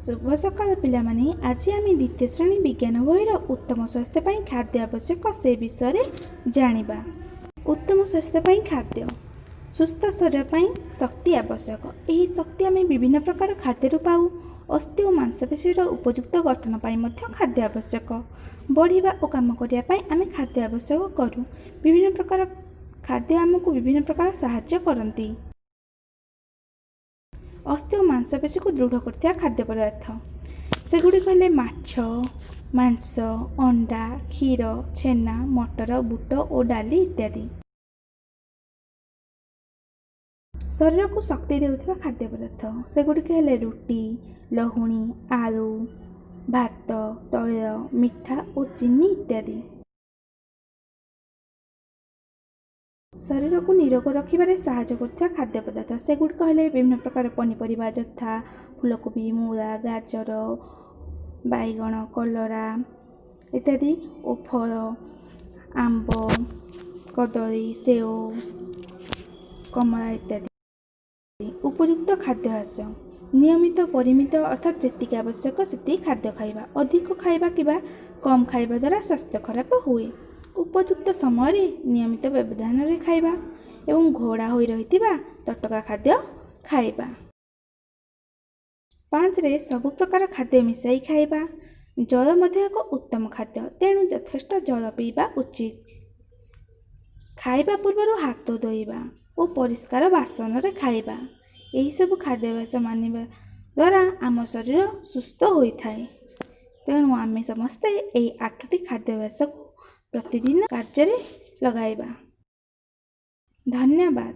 शुभ सकाल पिलामाने। आज आम द्वितीय श्रेणी विज्ञान बहिर उत्तम स्वास्थ्य पाई खाद्य आवश्यक से विषय में जानिबा। उत्तम स्वास्थ्य पाई खाद्य, सुस्थ शरीर पाई शक्ति आवश्यक। यही शक्ति आम विभिन्न प्रकार खाद्य पाऊ। अस्थि और मांसपेशीर उपयुक्त गठन पाई मध्य खाद्य आवश्यक। बढ़िबा और काम करिया पाई आम खाद्य आवश्यक करूँ। विभिन्न प्रकार खाद्य आमको विभिन्न प्रकार साहाय्य करती। अस्थि और मांसपेशी को दृढ़ करता खाद्य पदार्थ सेगुड़िक हेले माछ, मांस, अंडा, क्षीर, छेना, मटर, बुट और डाली इत्यादि। शरीर को शक्ति देउथिबा खाद्य पदार्थ सेगुड़िक हेले रुटी, लहुणी, आलू, भात, तैल, मिठा और चीनी इत्यादि। शरीर को निरोग रखिबारे साहाय्य करथिबा खाद्य पदार्थ सेगुड़िक हेले विभिन्न प्रकार पनीपरिबा यथा फूलकोबी, मूला, गाजर, बैगण, कलरा इत्यादि और फल आंब, कदली, सेव, कमला इत्यादि। उपयुक्त खाद्याभ्यास नियमित परिमित अर्थात जेतिक आवश्यक सेतिक खाद्य खाइबा। अधिक खाइबा किबा कम खाइबा द्वारा स्वास्थ्य खराब हुए। उपयुक्त समय नियमित व्यवधान रे खाइबा एवं घोड़ा होई रहितिबा तटका खाद्य खाइबा। 5 रे सबु प्रकार खाद्य मिसाई खाइबा। जल मध्य एक उत्तम खाद्य, तेणु यथेष्ट जल पीबा उचित। खाइबा पूर्व हाथ धोइबा और परिष्कार बासन रे खाइबा। यही सब खाद्याभ्यास मानिबा द्वारा आम शरीर सुस्थ होइथाए। तेणु आमे समस्ते यही 8टी खाद्याभ्यास को प्रतिदिन कार्य लगाइबा। धन्यवाद।